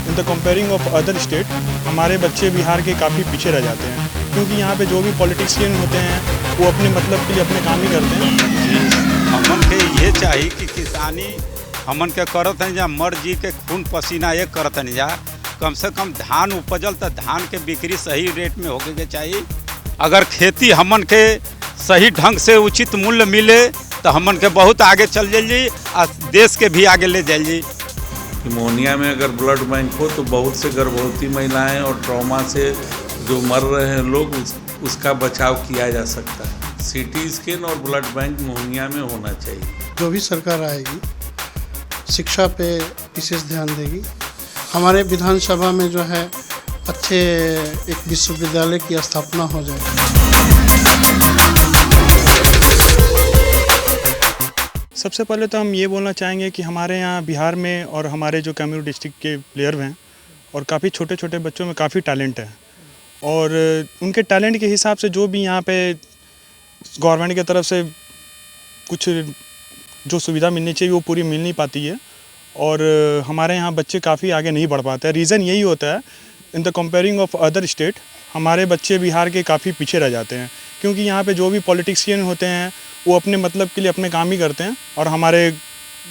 In the comparing of other state हमारे बच्चे बिहार के काफ़ी पीछे रह जाते हैं, क्योंकि यहाँ पे जो भी पॉलिटिशियन होते हैं वो अपने मतलब के लिए अपने काम ही करते हैं। हमन के ये चाहिए कि किसानी हमन के करत हैं जा मर जी के खून पसीना एक करत हैं जा, कम से कम धान उपजल तो धान के बिक्री सही रेट में होके के चाहिए। अगर खेती हमन के सही ढंग से उचित मूल्य मिले तो हमन के बहुत आगे चल जाइए और देश के भी आगे ले जाइए। मोहनिया में अगर ब्लड बैंक हो तो बहुत से गर्भवती महिलाएं और ट्रॉमा से जो मर रहे हैं लोग उसका बचाव किया जा सकता है। सीटी स्कैन और ब्लड बैंक मोहनिया में होना चाहिए। जो भी सरकार आएगी शिक्षा पे विशेष ध्यान देगी। हमारे विधानसभा में जो है अच्छे एक विश्वविद्यालय की स्थापना हो जाए। सबसे पहले तो हम ये बोलना चाहेंगे कि हमारे यहाँ बिहार में और हमारे जो कैमूर डिस्ट्रिक्ट के प्लेयर हैं और काफ़ी छोटे छोटे बच्चों में काफ़ी टैलेंट है, और उनके टैलेंट के हिसाब से जो भी यहाँ पे गवर्नमेंट की तरफ से कुछ जो सुविधा मिलनी चाहिए वो पूरी मिल नहीं पाती है, और हमारे यहाँ बच्चे काफ़ी आगे नहीं बढ़ पाते हैं। रीज़न यही होता है, in the comparing of other state हमारे बच्चे बिहार के काफ़ी पीछे रह जाते हैं, क्योंकि यहाँ पे जो भी पॉलिटिशियन होते हैं वो अपने मतलब के लिए अपने काम ही करते हैं, और हमारे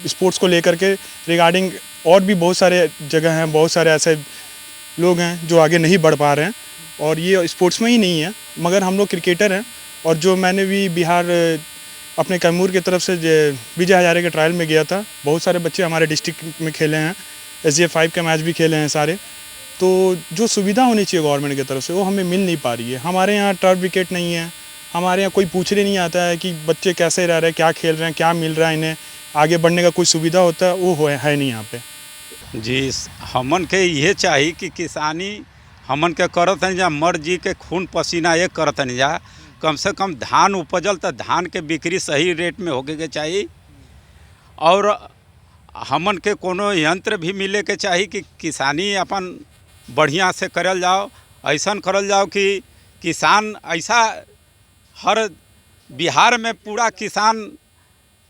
स्पोर्ट्स को लेकर के रिगार्डिंग और भी बहुत सारे जगह हैं, बहुत सारे ऐसे लोग हैं जो आगे नहीं बढ़ पा रहे हैं, और ये स्पोर्ट्स में ही नहीं है मगर हम लोग क्रिकेटर हैं। और जो मैंने भी बिहार अपने कैमूर की तरफ से विजय हजारे के ट्रायल में गया था, बहुत सारे बच्चे हमारे डिस्ट्रिक्ट में खेले हैं, SGF 5 के मैच भी खेले हैं सारे। तो जो सुविधा होनी चाहिए गवर्नमेंट की तरफ से वो हमें मिल नहीं पा रही है। हमारे यहाँ टर्फ विकेट नहीं है, हमारे यहाँ कोई पूछने नहीं आता है कि बच्चे कैसे रह रहे हैं, क्या खेल रहे हैं, क्या मिल रहा है, इन्हें आगे बढ़ने का कोई सुविधा होता है वो है नहीं यहाँ पे। जी हमन के ये चाहिए कि किसानी हमन के करत हैं जा मर जी के खून पसीना एक करत हैं जा, कम से कम धान उपजल तो धान के बिक्री सही रेट में होके के चाहिए, और हमन के कोनो यंत्र भी मिले के चाहिए कि किसानी अपन बढ़िया से करल जाओ। ऐसा करल जाओ कि किसान ऐसा हर बिहार में पूरा किसान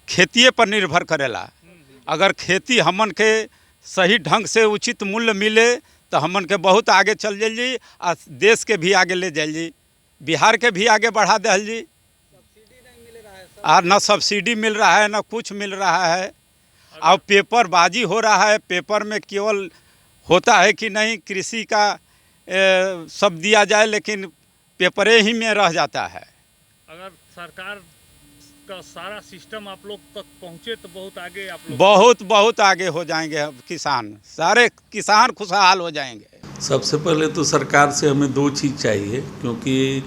खेतिए पर निर्भर करेला। अगर खेती हमन के सही ढंग से उचित मूल्य मिले तो हमन के बहुत आगे चल जाइए और देश के भी आगे ले जाइए, बिहार के भी आगे बढ़ा दे जी। और न सब्सिडी मिल रहा है न कुछ मिल रहा है, और पेपरबाजी हो रहा है। पेपर में केवल होता है कि नहीं कृषि का सब दिया जाए, लेकिन पेपरे ही में रह जाता है। अगर सरकार का सारा सिस्टम आप लोग तक पहुँचे तो बहुत आगे आप लोग बहुत आगे हो जाएंगे। किसान सारे किसान खुशहाल हो जाएंगे। सबसे पहले तो सरकार से हमें दो चीज़ चाहिए, क्योंकि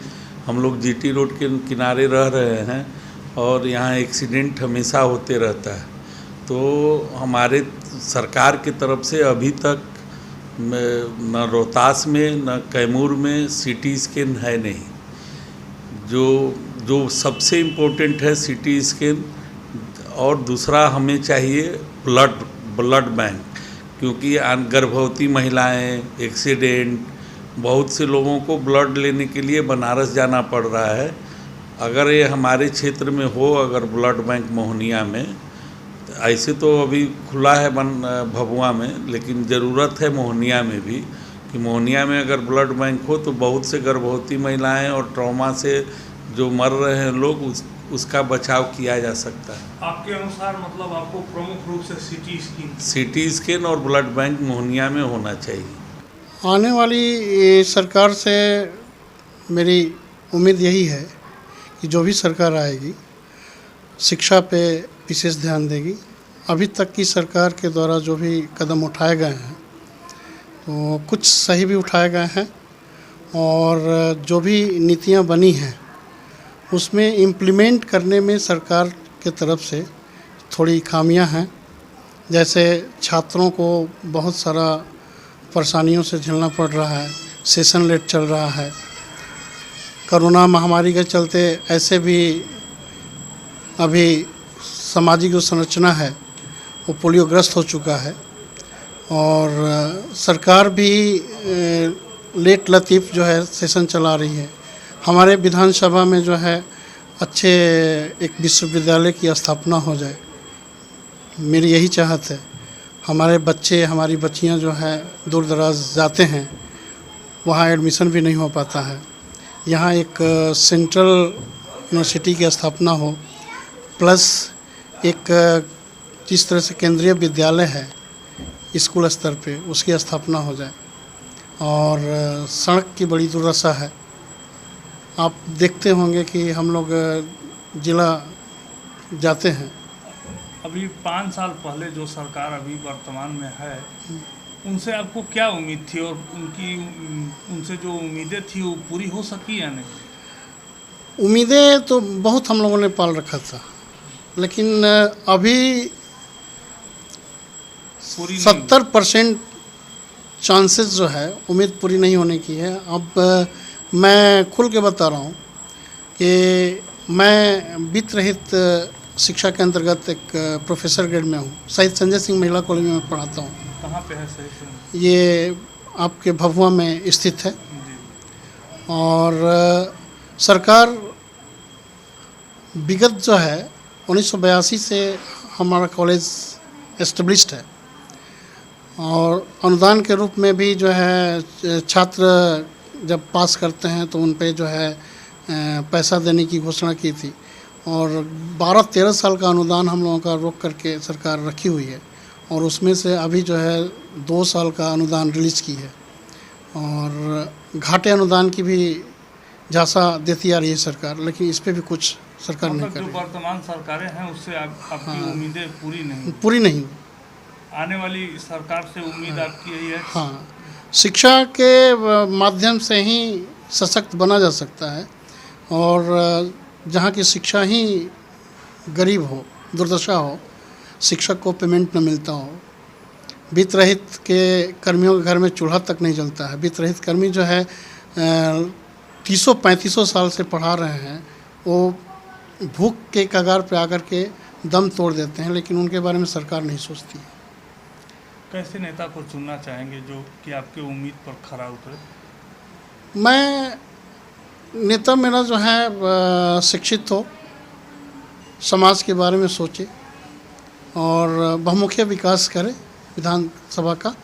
हम लोग GT रोड के किनारे रह रहे हैं और यहाँ एक्सीडेंट हमेशा होते रहता है। तो हमारे सरकार की तरफ से अभी तक न रोहतास में न कैमूर में CT स्कैन है नहीं। जो सबसे इम्पोर्टेंट है CT स्कैन, और दूसरा हमें चाहिए ब्लड बैंक, क्योंकि गर्भवती महिलाएं, एक्सीडेंट, बहुत से लोगों को ब्लड लेने के लिए बनारस जाना पड़ रहा है। अगर ये हमारे क्षेत्र में हो, अगर ब्लड बैंक मोहनिया में, ऐसे तो अभी खुला है भभुआ में, लेकिन ज़रूरत है मोहनिया में भी कि मोहनिया में अगर ब्लड बैंक हो तो बहुत से गर्भवती महिलाएं और ट्रॉमा से जो मर रहे हैं लोग उसका बचाव किया जा सकता है। आपके अनुसार मतलब आपको प्रमुख रूप से CT स्कैन और ब्लड बैंक मोहनिया में होना चाहिए। आने वाली सरकार से मेरी उम्मीद यही है कि जो भी सरकार आएगी शिक्षा पे विशेष ध्यान देगी। अभी तक की सरकार के द्वारा जो भी कदम उठाए गए हैं तो कुछ सही भी उठाए गए हैं, और जो भी नीतियां बनी हैं उसमें इम्प्लीमेंट करने में सरकार के तरफ से थोड़ी खामियां हैं। जैसे छात्रों को बहुत सारा परेशानियों से झेलना पड़ रहा है, सेशन लेट चल रहा है। कोरोना महामारी के चलते ऐसे भी अभी सामाजिक जो संरचना है वो पोलियोग्रस्त हो चुका है, और सरकार भी लेट लतीफ़ जो है सेशन चला रही है। हमारे विधानसभा में जो है अच्छे एक विश्वविद्यालय की स्थापना हो जाए, मेरी यही चाहत है। हमारे बच्चे हमारी बच्चियां जो है दूर दराज जाते हैं, वहाँ एडमिशन भी नहीं हो पाता है। यहाँ एक सेंट्रल यूनिवर्सिटी की स्थापना हो, प्लस एक जिस तरह से केंद्रीय विद्यालय है स्कूल स्तर पे, उसकी स्थापना हो जाए। और सड़क की बड़ी दुर्दशा है। आप देखते होंगे कि हम लोग जिला जाते हैं। अभी 5 साल पहले जो सरकार अभी वर्तमान में है, उनसे आपको क्या उम्मीद थी और उनसे जो उम्मीदें थी वो पूरी हो सकी या नहीं? उम्मीदें तो बहुत हम लोगों ने पाल रखा था, लेकिन अभी 70% चांसेस जो है उम्मीद पूरी नहीं होने की है। अब मैं खुल के बता रहा हूँ कि मैं वित्त रहित शिक्षा के अंतर्गत एक प्रोफेसर ग्रेड में हूँ। शहीद संजय सिंह महिला कॉलेज में मैं पढ़ाता हूँ। कहाँ पे है सही? ये आपके भभुआ में स्थित है। जी। और सरकार विगत जो है 1982 से हमारा कॉलेज एस्टेब्लिश्ड है, और अनुदान के रूप में भी जो है छात्र जब पास करते हैं तो उन पे जो है पैसा देने की घोषणा की थी, और 12-13 साल का अनुदान हम लोगों का रोक करके सरकार रखी हुई है, और उसमें से अभी जो है 2 साल का अनुदान रिलीज़ की है, और घाटे अनुदान की भी झांसा देती आ रही है सरकार, लेकिन इस पर भी कुछ सरकार नहीं कर जो रही है। वर्तमान सरकारें हैं उससे आपकी उम्मीदें पूरी नहीं। आने वाली सरकार से उम्मीद आपकी यही है? हाँ, शिक्षा के माध्यम से ही सशक्त बना जा सकता है, और जहाँ की शिक्षा ही गरीब हो, दुर्दशा हो, शिक्षक को पेमेंट न मिलता हो, वित्त रहित के कर्मियों के घर में चूल्हा तक नहीं जलता है। वित्त रहित कर्मी जो है 30-35 साल से पढ़ा रहे हैं, वो भूख के कगार पे आकर के दम तोड़ देते हैं, लेकिन उनके बारे में सरकार नहीं सोचती है। कैसे नेता को चुनना चाहेंगे जो कि आपके उम्मीद पर खरा उतरे? मैं नेता मेरा जो है शिक्षित हो, समाज के बारे में सोचे और बहुमुखी विकास करे विधानसभा का।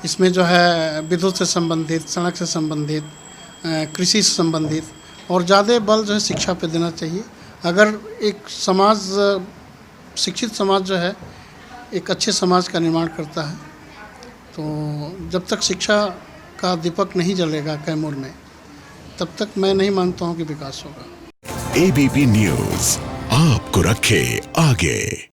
इसमें जो है विद्युत से संबंधित, सड़क से संबंधित, कृषि से संबंधित, और ज़्यादा बल जो है शिक्षा पे देना चाहिए। अगर एक समाज, शिक्षित समाज जो है एक अच्छे समाज का निर्माण करता है, तो जब तक शिक्षा का दीपक नहीं जलेगा कैमूर में, तब तक मैं नहीं मानता हूं कि विकास होगा। ABP न्यूज़ आपको रखे आगे।